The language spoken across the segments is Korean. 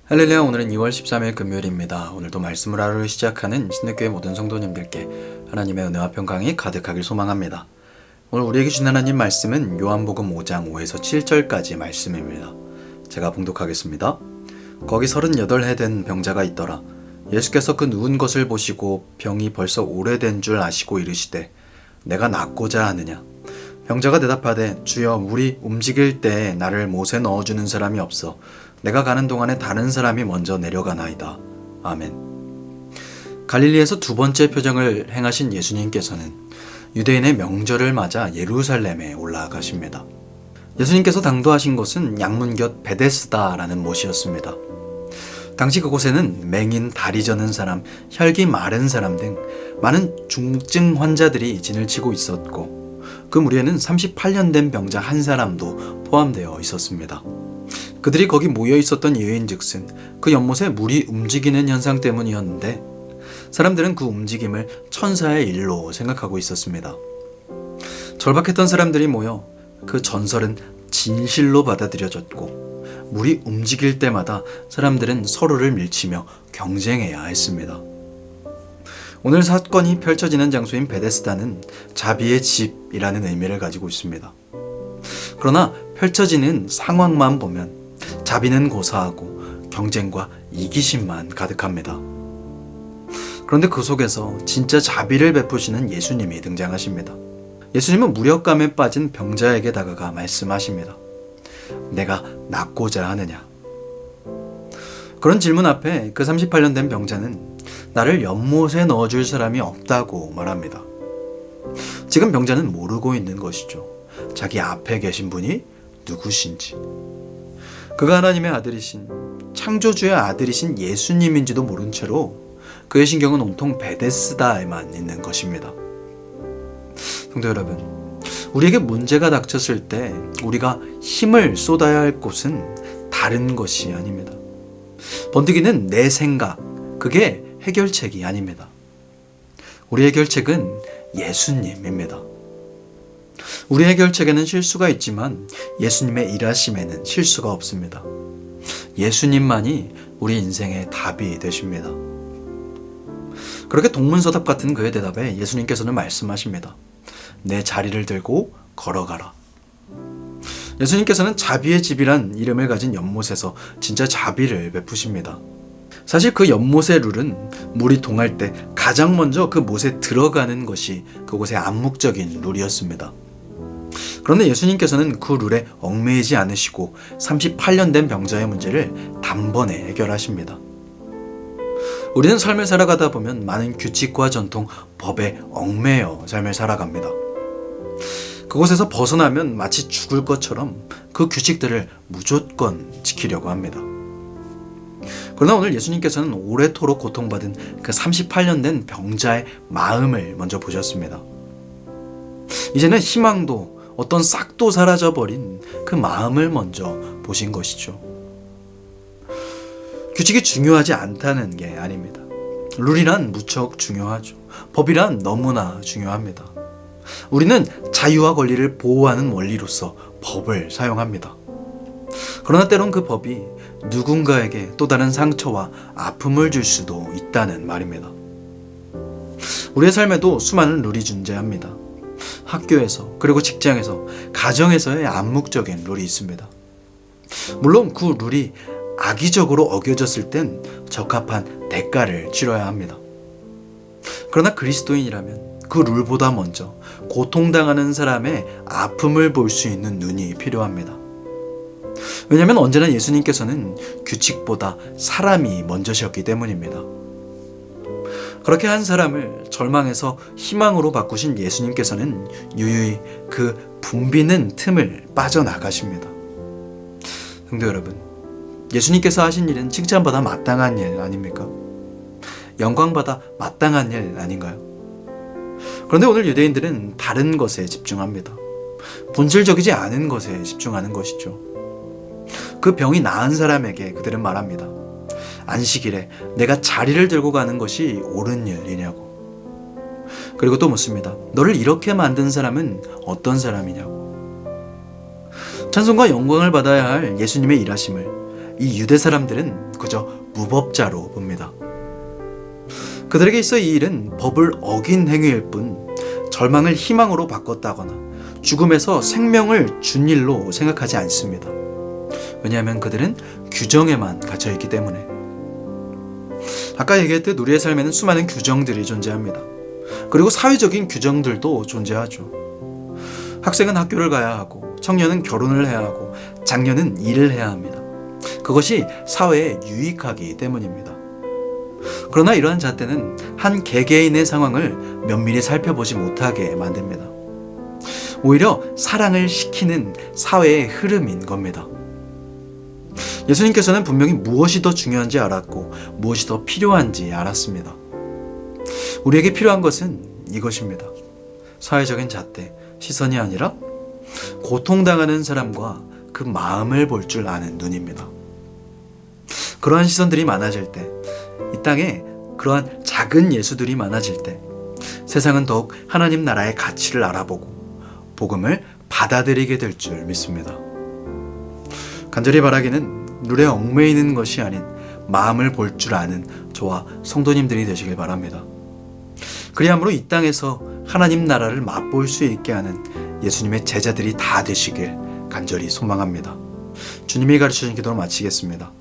할렐루야. 오늘은 2월 13일 금요일입니다. 오늘도 말씀을 하루 시작하는 신득교회 모든 성도님들께 하나님의 은혜와 평강이 가득하길 소망합니다. 오늘 우리에게 주신 하나님 말씀은 요한복음 5장 5에서 7절까지 말씀입니다. 제가 봉독하겠습니다. 거기 38해 된 병자가 있더라. 예수께서 그 누운 것을 보시고 병이 벌써 오래된 줄 아시고 이르시되 내가 낫고자 하느냐. 병자가 대답하되 주여 물이 움직일 때에 나를 못에 넣어주는 사람이 없어 내가 가는 동안에 다른 사람이 먼저 내려가나이다. 아멘. 갈릴리에서 두 번째 표적을 행하신 예수님께서는 유대인의 명절을 맞아 예루살렘에 올라가십니다. 예수님께서 당도하신 곳은 양문 곁 베데스다라는 못이었습니다. 당시 그곳에는 맹인, 다리 저는 사람, 혈기 마른 사람 등 많은 중증 환자들이 진을 치고 있었고 그 무리에는 38년 된 병자 한 사람도 포함되어 있었습니다. 그들이 거기 모여 있었던 이유인즉슨 그 연못에 물이 움직이는 현상 때문이었는데 사람들은 그 움직임을 천사의 일로 생각하고 있었습니다. 절박했던 사람들이 모여 그 전설은 진실로 받아들여졌고 물이 움직일 때마다 사람들은 서로를 밀치며 경쟁해야 했습니다. 오늘 사건이 펼쳐지는 장소인 베데스다는 자비의 집이라는 의미를 가지고 있습니다. 그러나 펼쳐지는 상황만 보면 자비는 고사하고 경쟁과 이기심만 가득합니다. 그런데 그 속에서 진짜 자비를 베푸시는 예수님이 등장하십니다. 예수님은 무력감에 빠진 병자에게 다가가 말씀하십니다. 내가 낫고자 하느냐? 그런 질문 앞에 그 38년 된 병자는 나를 연못에 넣어줄 사람이 없다고 말합니다. 지금 병자는 모르고 있는 것이죠. 자기 앞에 계신 분이 누구신지. 그가 하나님의 아들이신 창조주의 아들이신 예수님인지도 모른 채로 그의 신경은 온통 베데스다에만 있는 것입니다. 성도 여러분, 우리에게 문제가 닥쳤을 때 우리가 힘을 쏟아야 할 곳은 다른 것이 아닙니다. 번뜩이는 내 생각, 그게 해결책이 아닙니다. 우리의 해결책은 예수님입니다. 우리의 해결책에는 실수가 있지만 예수님의 일하심에는 실수가 없습니다. 예수님만이 우리 인생의 답이 되십니다. 그렇게 동문서답 같은 그의 대답에 예수님께서는 말씀하십니다. 내 자리를 들고 걸어가라. 예수님께서는 자비의 집이란 이름을 가진 연못에서 진짜 자비를 베푸십니다. 사실 그 연못의 룰은 물이 동할 때 가장 먼저 그 못에 들어가는 것이 그곳의 암묵적인 룰이었습니다. 그런데 예수님께서는 그 룰에 얽매이지 않으시고 38년 된 병자의 문제를 단번에 해결하십니다. 우리는 삶을 살아가다 보면 많은 규칙과 전통, 법에 얽매여 삶을 살아갑니다. 그곳에서 벗어나면 마치 죽을 것처럼 그 규칙들을 무조건 지키려고 합니다. 그러나 오늘 예수님께서는 오래도록 고통받은 그 38년 된 병자의 마음을 먼저 보셨습니다. 이제는 희망도 어떤 싹도 사라져버린 그 마음을 먼저 보신 것이죠. 규칙이 중요하지 않다는 게 아닙니다. 룰이란 무척 중요하죠. 법이란 너무나 중요합니다. 우리는 자유와 권리를 보호하는 원리로서 법을 사용합니다. 그러나 때론 그 법이 누군가에게 또 다른 상처와 아픔을 줄 수도 있다는 말입니다. 우리의 삶에도 수많은 룰이 존재합니다. 학교에서, 그리고 직장에서, 가정에서의 암묵적인 룰이 있습니다. 물론 그 룰이 악의적으로 어겨졌을 땐 적합한 대가를 치러야 합니다. 그러나 그리스도인이라면 그 룰보다 먼저 고통당하는 사람의 아픔을 볼 수 있는 눈이 필요합니다. 왜냐하면 언제나 예수님께서는 규칙보다 사람이 먼저셨기 때문입니다. 그렇게 한 사람을 절망에서 희망으로 바꾸신 예수님께서는 유유히 그 붐비는 틈을 빠져나가십니다. 성도 여러분, 예수님께서 하신 일은 칭찬받아 마땅한 일 아닙니까? 영광받아 마땅한 일 아닌가요? 그런데 오늘 유대인들은 다른 것에 집중합니다. 본질적이지 않은 것에 집중하는 것이죠. 그 병이 나은 사람에게 그들은 말합니다. 안식일에 내가 자리를 들고 가는 것이 옳은 일이냐고. 그리고 또 묻습니다. 너를 이렇게 만든 사람은 어떤 사람이냐고. 찬송과 영광을 받아야 할 예수님의 일하심을 이 유대 사람들은 그저 무법자로 봅니다. 그들에게 있어 이 일은 법을 어긴 행위일 뿐 절망을 희망으로 바꿨다거나 죽음에서 생명을 준 일로 생각하지 않습니다. 왜냐하면 그들은 규정에만 갇혀있기 때문에. 아까 얘기했듯 우리의 삶에는 수많은 규정들이 존재합니다. 그리고 사회적인 규정들도 존재하죠. 학생은 학교를 가야 하고, 청년은 결혼을 해야 하고, 장년은 일을 해야 합니다. 그것이 사회에 유익하기 때문입니다. 그러나 이러한 잣대는 한 개개인의 상황을 면밀히 살펴보지 못하게 만듭니다. 오히려 사랑을 시키는 사회의 흐름인 겁니다. 예수님께서는 분명히 무엇이 더 중요한지 알았고 무엇이 더 필요한지 알았습니다. 우리에게 필요한 것은 이것입니다. 사회적인 잣대, 시선이 아니라 고통당하는 사람과 그 마음을 볼 줄 아는 눈입니다. 그러한 시선들이 많아질 때, 이 땅에 그러한 작은 예수들이 많아질 때 세상은 더욱 하나님 나라의 가치를 알아보고 복음을 받아들이게 될 줄 믿습니다. 간절히 바라기는 눈에 얽매이는 것이 아닌 마음을 볼 줄 아는 저와 성도님들이 되시길 바랍니다. 그리함으로 이 땅에서 하나님 나라를 맛볼 수 있게 하는 예수님의 제자들이 다 되시길 간절히 소망합니다. 주님이 가르쳐주신 기도를 마치겠습니다.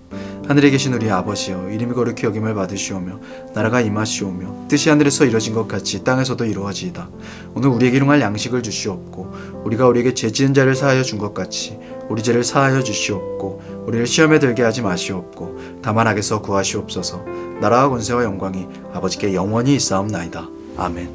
하늘에 계신 우리 아버지여, 이름이 거룩히 여김을 받으시오며 나라가 임하시오며 뜻이 하늘에서 이루어진 것 같이 땅에서도 이루어지이다. 오늘 우리에게 일용할 양식을 주시옵고 우리가 우리에게 죄 지은 자를 사하여 준 것 같이 우리 죄를 사하여 주시옵고 우리를 시험에 들게 하지 마시옵고 다만 악에서 구하시옵소서. 나라와 권세와 영광이 아버지께 영원히 있사옵나이다. 아멘.